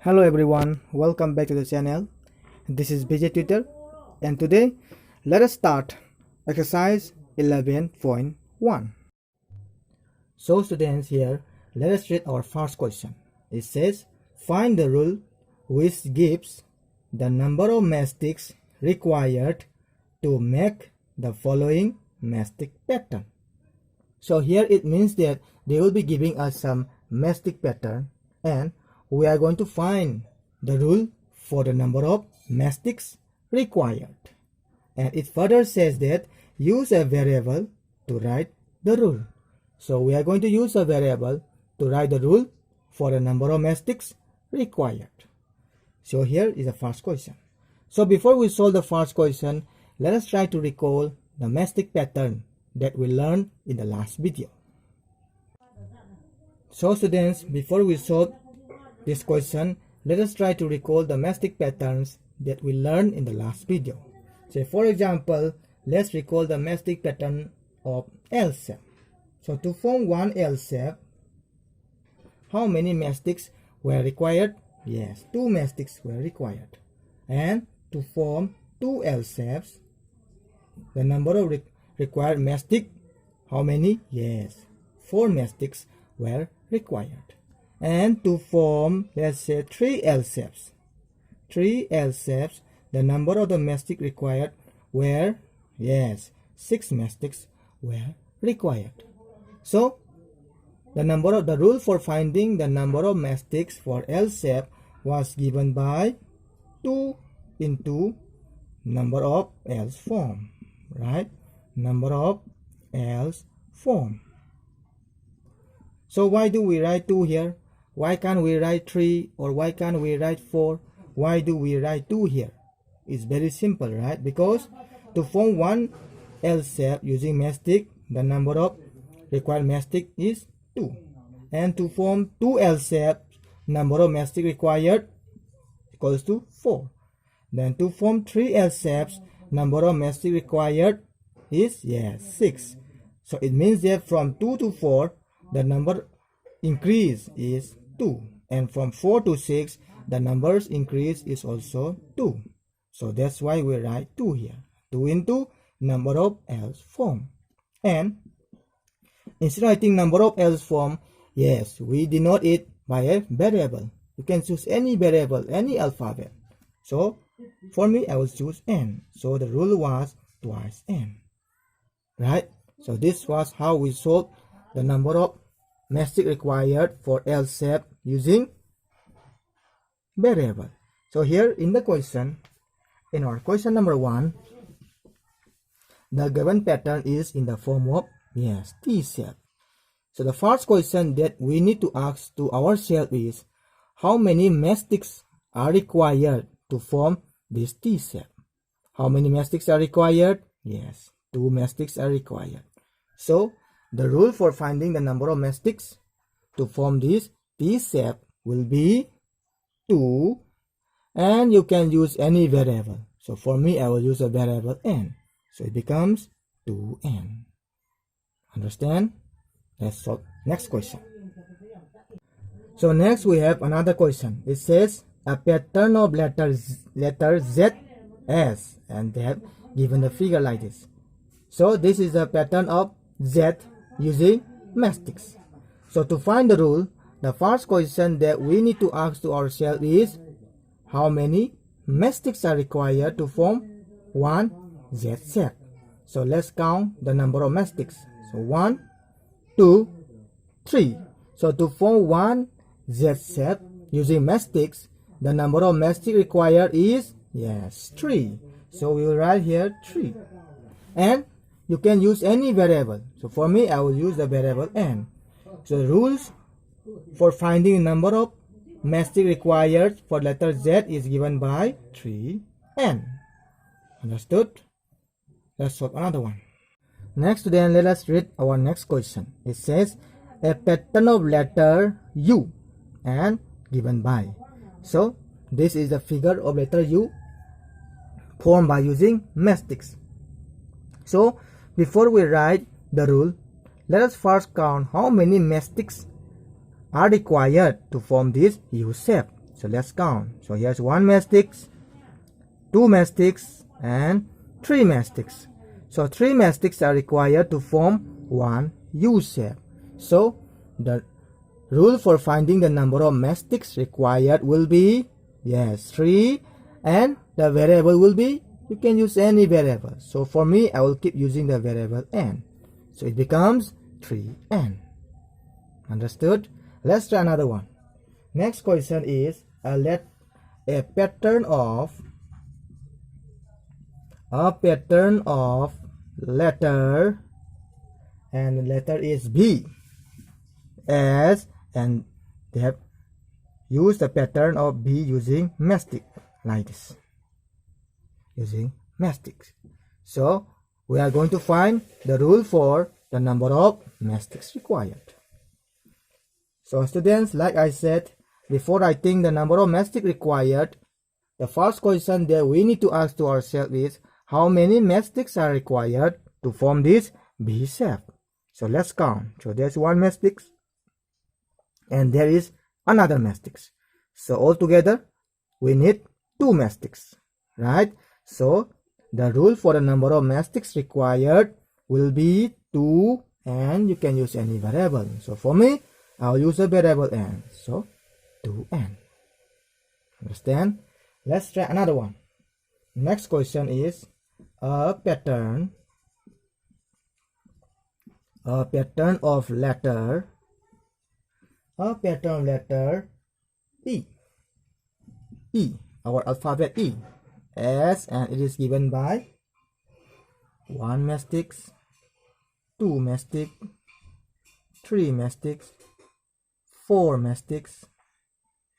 Hello everyone, welcome back to the channel. This is BJ Tutor, and today let us start exercise 11.1. So students, here let us read our first question. It says find the rule which gives the number of mastics required to make the following mastic pattern. So here it means that they will be giving us some mastic pattern, and we are going to find the rule for the number of mastics required. And it further says that use a variable to write the rule. So we are going to use a variable to write the rule for the number of mastics required. So here is the first question. So before we solve the first question, let us try to recall the mastic pattern that we learned in the last video. So students, before we solve this question, let us try to recall the mastic patterns that we learned in the last video. So for example, let's recall the mastic pattern of L shape. So to form one L shape, how many mastics were required? Yes, 2 mastics were required. And to form 2 L shapes, the number of required mastic, how many? Yes, 4 mastics were required. And to form, let's say, 3 L shapes, the number of the mastic required were, yes, 6 mastics were required. So the rule for finding the number of mastics for L shape was given by 2 into number of L's form, right? Number of L's form. So why do we write 2 here? Why can't we write 3, or why can't we write 4? Why do we write 2 here? It's very simple, right? Because to form one L shape using mastic, the number of required mastic is 2. And to form 2 L shapes, number of mastic required equals to 4. Then to form 3 L shapes, number of mastic required is, yes, 6. So it means that from 2 to 4, the number increase is 2, and from 4 to 6 the numbers increase is also 2. So that's why we write 2 here, 2 into number of L's form. And instead of writing number of L's form, yes, we denote it by a variable. You can choose any variable, any alphabet. So for me, I will choose n. So the rule was twice n, right? So this was how we solved the number of mastic required for L shape using variable. So here in the question, in our question number 1, the given pattern is in the form of, yes, T shape. So the first question that we need to ask to ourselves is, how many mastics are required to form this T shape? How many mastics are required? Yes, 2 mastics are required. So the rule for finding the number of mastics to form this T shape will be 2, and you can use any variable. So for me, I will use a variable n. So it becomes 2n. Understand? Let's solve next question. So next we have another question. It says a pattern of letter Z, S, and they have given the figure like this. So this is a pattern of Z using mastics. So to find the rule, the first question that we need to ask to ourselves is, how many mastics are required to form one Z shape? So let's count the number of mastics. So 1, 2, 3. So to form one Z shape using mastics, the number of mastics required is, yes, 3. So we will write here 3. And you can use any variable. So for me, I will use the variable n. So the rules for finding the number of mastic required for letter Z is given by 3n. Understood? Let's solve another one. Next, then let us read our next question. It says a pattern of letter U and given by. So this is the figure of letter U formed by using mastics. So before we write the rule, let us first count how many mastics are required to form this U shape. So let's count. So here's 1 mastics, 2 mastics, and 3 mastics. So 3 mastics are required to form one U shape. So the rule for finding the number of mastics required will be, yes, 3, and the variable will be, you can use any variable. So for me, I will keep using the variable n. So it becomes 3n. Understood? Let's try another one. Next question is a pattern of letter, and the letter is B, S, and they have used the pattern of B using mastic, like this, using mastics. So we are going to find the rule for the number of mastics required. So students, like I said, before writing the number of mastics required, the first question that we need to ask to ourselves is, how many mastics are required to form this B shape? So let's count. So there's 1 mastix, and there is another mastix. So altogether, we need 2 mastics, right? So the rule for the number of mastics required will be 2, and you can use any variable. So for me, I'll use a variable n. So 2n. Understand? Let's try another one. Next question is a pattern of letter E, our alphabet E, S, and it is given by 1 mastix, 2 mastix, 3 mastix, 4 mastix,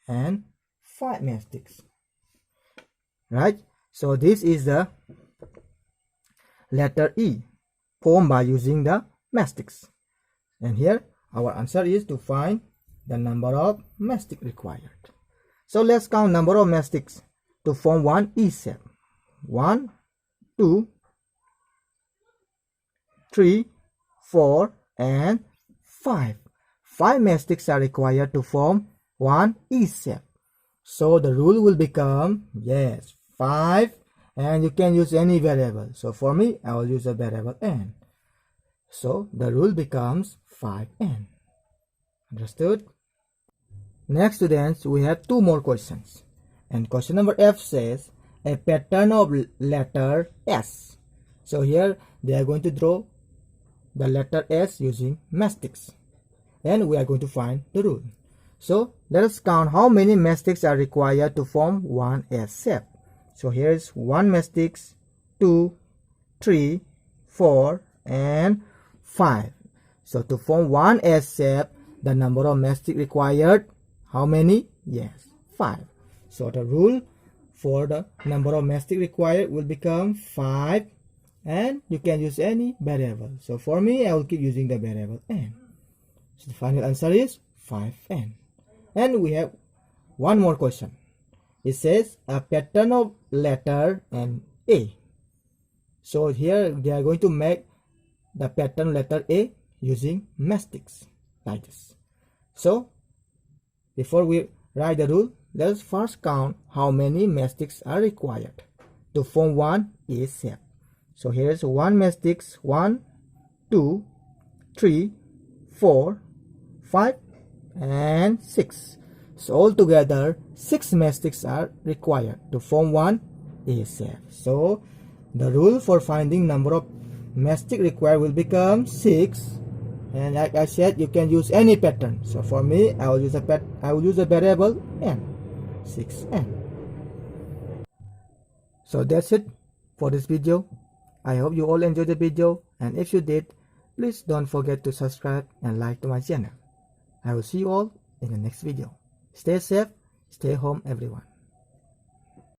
and 5 mastix. Right? So this is the letter E formed by using the mastics. And here our answer is to find the number of mastics required. So let's count number of mastics to form one E shape. 1, 2, 3, 4, and 5. 5 mastics are required to form one E shape. So the rule will become, yes, 5, and you can use any variable. So for me, I will use a variable n. So the rule becomes 5n. Understood? Next, students, we have 2 more questions. And question number F says a pattern of letter S. So here they are going to draw the letter S using mastics. And we are going to find the rule. So let us count how many mastics are required to form one S shape. So here is 1 mastix, 2, 3, 4, and 5. So to form one S shape, the number of mastics required, how many? Yes, 5. So the rule for the number of mastics required will become 5, and you can use any variable. So for me, I will keep using the variable n. So the final answer is 5n. And we have one more question. It says a pattern of letter and A. So here they are going to make the pattern letter A using mastics, like this. So before we write the rule, let us first count how many mastics are required to form one A shape. So here is 1 mastix, 1, 2, 3, 4, 5, and 6. So altogether 6 mastics are required to form one A shape. So the rule for finding number of mastics required will become 6. And like I said, you can use any pattern. So for me, I will use a variable n, 6n. So that's it for this video. I hope you all enjoyed the video, and if you did, please don't forget to subscribe and like to my channel. I will see you all in the next video. Stay safe, stay home everyone.